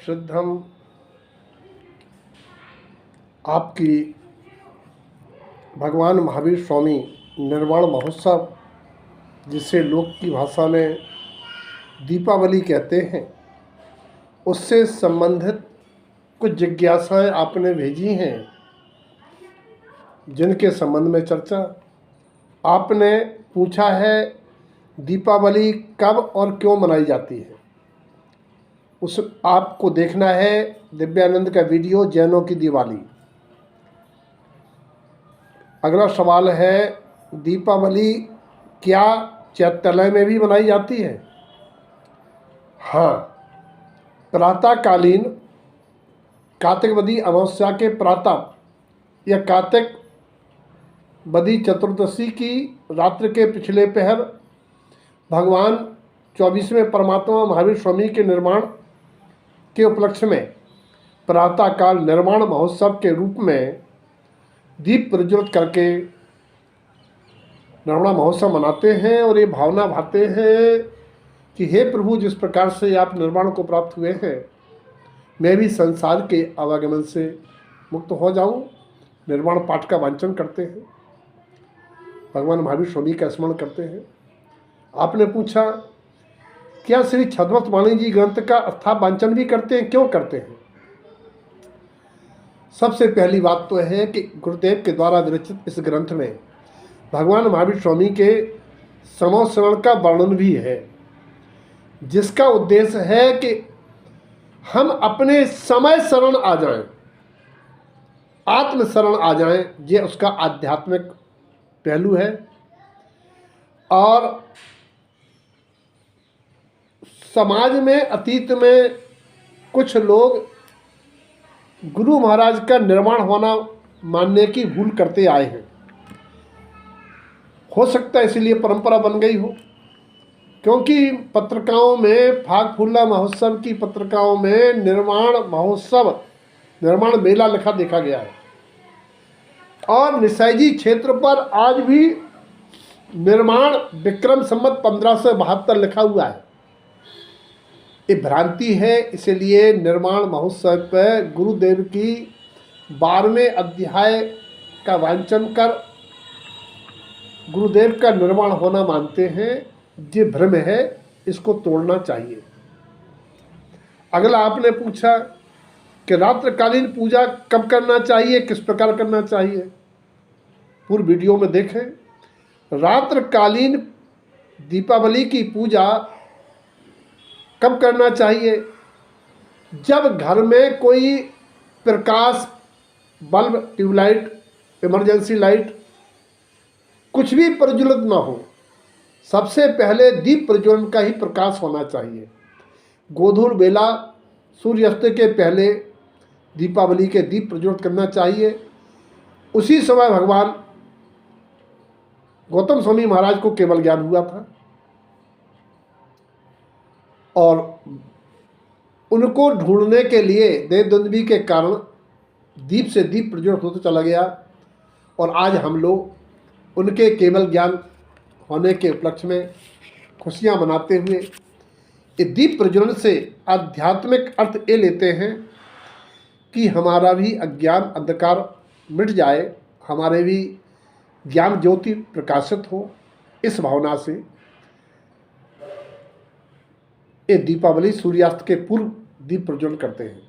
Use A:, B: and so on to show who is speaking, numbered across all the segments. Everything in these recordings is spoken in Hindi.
A: सिद्धम आपकी भगवान महावीर स्वामी निर्वाण महोत्सव, जिसे लोक की भाषा में दीपावली कहते हैं, उससे संबंधित कुछ जिज्ञासाएं आपने भेजी हैं, जिनके संबंध में चर्चा। आपने पूछा है दीपावली कब और क्यों मनाई जाती है। उस आपको देखना है दिव्यानंद का वीडियो जैनों की दिवाली। अगला सवाल है, दीपावली क्या चैत्यालय में भी मनाई जाती है? हाँ, प्रातःकालीन कार्तिक बदी अमावस्या के प्रातः या कार्तिक बदी चतुर्दशी की रात्रि के पिछले पहर भगवान 24वें परमात्मा महावीर स्वामी के निर्माण के उपलक्ष्य में प्रातःकाल निर्माण महोत्सव के रूप में दीप प्रज्वलित करके निर्माण महोत्सव मनाते हैं और ये भावना भाते हैं कि हे प्रभु, जिस प्रकार से आप निर्वाण को प्राप्त हुए हैं, मैं भी संसार के आवागमन से मुक्त हो जाऊं। निर्वाण पाठ का वांछन करते हैं, भगवान महावीर स्वामी का स्मरण करते हैं। आपने पूछा क्या श्री छद्मनाथ वाणी जी ग्रंथ का अथा वांछन भी करते हैं? क्यों करते हैं? सबसे पहली बात तो है कि गुरुदेव के द्वारा विरचित इस ग्रंथ में भगवान महावीर स्वामी के समोशरण का वर्णन भी है, जिसका उद्देश्य है कि हम अपने समय शरण आ जाएं, आत्म शरण आ जाएं। ये उसका आध्यात्मिक पहलू है। और समाज में अतीत में कुछ लोग गुरु महाराज का निर्माण होना मानने की भूल करते आए हैं। हो सकता है इसलिए परंपरा बन गई हो, क्योंकि पत्रिकाओं में फाग फूला महोत्सव की पत्रिकाओं में निर्माण महोत्सव, निर्माण मेला लिखा देखा गया है। और निशाई क्षेत्र पर आज भी निर्माण विक्रम संवत 1572 लिखा हुआ है। ये भ्रांति है। इसलिए निर्माण महोत्सव पर गुरुदेव की 12वें अध्याय का वांचन कर गुरुदेव का निर्माण होना मानते हैं। ये भ्रम है, इसको तोड़ना चाहिए। अगला आपने पूछा कि रात्रिकालीन पूजा कब करना चाहिए, किस प्रकार करना चाहिए। पूर्व वीडियो में देखें। रात्रिकालीन दीपावली की पूजा कब करना चाहिए? जब घर में कोई प्रकाश, बल्ब, ट्यूबलाइट, इमरजेंसी लाइट कुछ भी प्रज्वलित ना हो, सबसे पहले दीप प्रज्वलन का ही प्रकाश होना चाहिए। गोधूल बेला सूर्यास्त के पहले दीपावली के दीप प्रज्वलित करना चाहिए। उसी समय भगवान गौतम स्वामी महाराज को केवल ज्ञान हुआ था और उनको ढूंढने के लिए देवदुंदुभी के कारण दीप से दीप प्रज्वलित होता चला गया। और आज हम लोग उनके केवल ज्ञान होने के उपलक्ष्य में खुशियां मनाते हुए ये दीप प्रज्वलन से आध्यात्मिक अर्थ ये लेते हैं कि हमारा भी अज्ञान अंधकार मिट जाए, हमारे भी ज्ञान ज्योति प्रकाशित हो। इस भावना से ये दीपावली सूर्यास्त के पूर्व दीप प्रज्वलन करते हैं।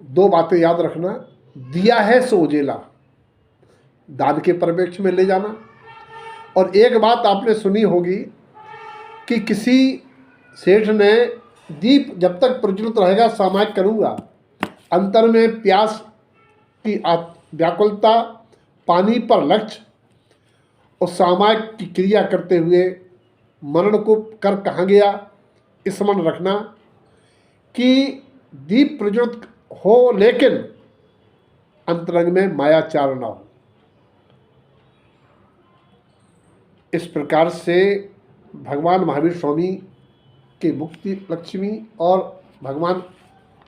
A: दो बातें याद रखना, दिया है सो उजेला, दान के परिप्रेक्ष्य में ले जाना। और एक बात आपने सुनी होगी कि किसी सेठ ने दीप जब तक प्रज्वलित रहेगा सामायिक करूँगा, अंतर में प्यास की व्याकुलता, पानी पर लक्ष्य और सामायिक की क्रिया करते हुए मरण को कर कहाँ गया। स्मरण रखना कि दीप प्रज्वलित हो, लेकिन अंतरंग में मायाचार न हो। इस प्रकार से भगवान महावीर स्वामी के मुक्ति लक्ष्मी और भगवान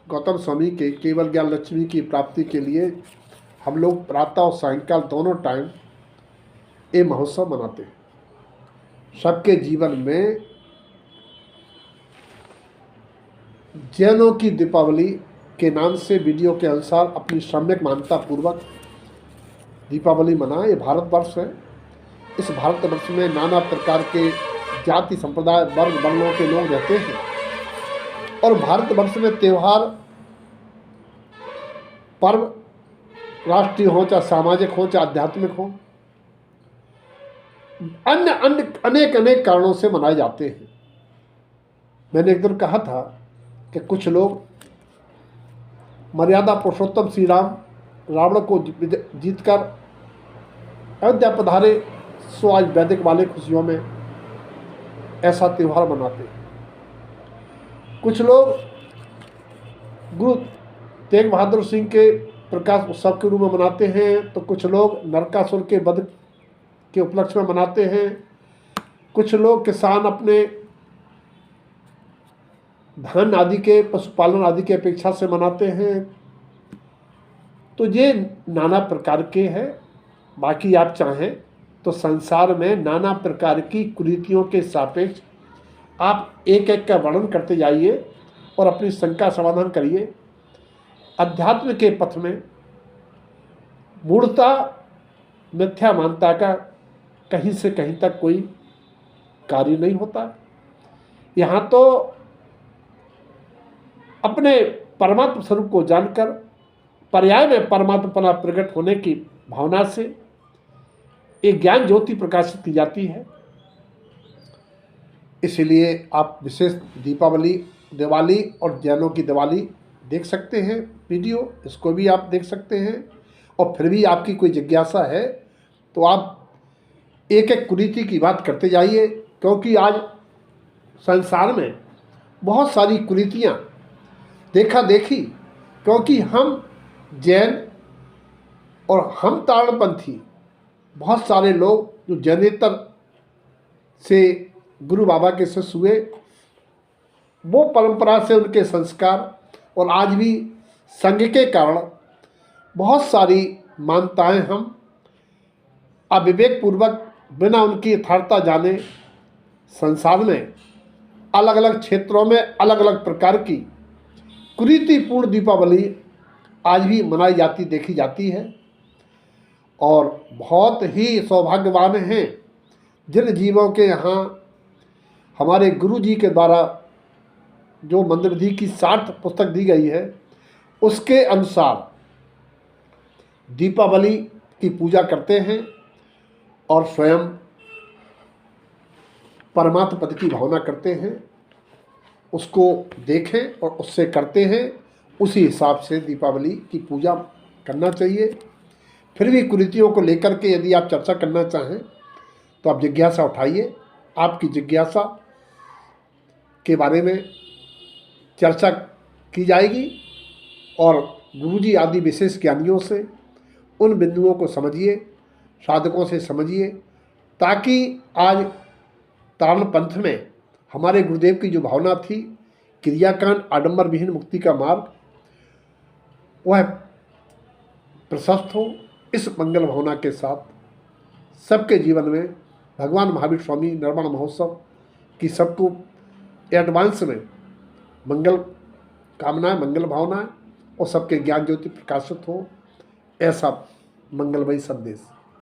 A: गौतम स्वामी के केवल ज्ञान लक्ष्मी की प्राप्ति के लिए हम लोग प्रातः और सायंकाल दोनों टाइम ये महोत्सव मनाते हैं। सबके जीवन में जैनों की दीपावली के नाम से वीडियो के अनुसार अपनी सम्यक मान्यता पूर्वक दीपावली मनाएं। ये भारतवर्ष है। इस भारतवर्ष में नाना प्रकार के जाति संप्रदाय वर्ग वर्णों के लोग रहते हैं और भारतवर्ष में त्यौहार पर्व राष्ट्रीय हो चाहे सामाजिक हो चाहे आध्यात्मिक हो, अन्य अन्य अनेक अनेक कारणों से मनाए जाते हैं। मैंने एक दिन कहा था कि कुछ लोग मर्यादा पुरुषोत्तम श्री राम रावण को जीतकर अयोध्या पधारे, सो आज वैदिक वाले खुशियों में ऐसा त्यौहार मनाते हैं। कुछ लोग गुरु तेग बहादुर सिंह के प्रकाश उत्सव के रूप में मनाते हैं, तो कुछ लोग नरकासुर के वध के उपलक्ष्य में मनाते हैं। कुछ लोग किसान अपने धान आदि के पशुपालन आदि की अपेक्षा से मनाते हैं। तो ये नाना प्रकार के हैं। बाकी आप चाहें तो संसार में नाना प्रकार की कुरीतियों के सापेक्ष आप एक एक का वर्णन करते जाइए और अपनी शंका समाधान करिए। अध्यात्म के पथ में मूढ़ता मिथ्या मानता का कहीं से कहीं तक कोई कार्य नहीं होता। यहाँ तो अपने परमात्म स्वरूप को जानकर पर्याय में परमात्मा प्रकट होने की भावना से एक ज्ञान ज्योति प्रकाशित की जाती है। इसलिए आप विशेष दीपावली, दिवाली और जैनों की दिवाली देख सकते हैं वीडियो, इसको भी आप देख सकते हैं। और फिर भी आपकी कोई जिज्ञासा है तो आप एक एक कुरीति की बात करते जाइए, क्योंकि आज संसार में बहुत सारी कुरीतियाँ देखा देखी, क्योंकि हम जैन और हम तारणपंथी बहुत सारे लोग जो जैनेतर से गुरु बाबा के शिष्य हुए, वो परंपरा से उनके संस्कार और आज भी संघ के कारण बहुत सारी मान्यताएं हम अविवेक पूर्वक बिना उनकी यथार्थता जाने संसार में अलग अलग क्षेत्रों में अलग अलग प्रकार की कुरीतिपूर्ण दीपावली आज भी मनाई जाती देखी जाती है। और बहुत ही सौभाग्यवान हैं जिन जीवों के यहाँ हमारे गुरु जी के द्वारा जो मंत्र विधि की 60 पुस्तक दी गई है, उसके अनुसार दीपावली की पूजा करते हैं और स्वयं परमात्मा पद की भावना करते हैं। उसको देखें और उससे करते हैं, उसी हिसाब से दीपावली की पूजा करना चाहिए। फिर भी कुरीतियों को लेकर के यदि आप चर्चा करना चाहें तो आप जिज्ञासा उठाइए। आपकी जिज्ञासा के बारे में चर्चा की जाएगी और गुरुजी आदि विशेष ज्ञानियों से उन बिंदुओं को समझिए, साधकों से समझिए, ताकि आज तारण पंथ में हमारे गुरुदेव की जो भावना थी क्रियाकांड आडंबर विहीन मुक्ति का मार्ग, वह प्रशस्त हो। इस मंगल भावना के साथ सबके जीवन में भगवान महावीर स्वामी निर्वाण महोत्सव की सबको एडवांस में मंगल कामनाएं, मंगल भावनाएं और सबके ज्ञान ज्योति प्रकाशित हो, ऐसा मंगलमय संदेश।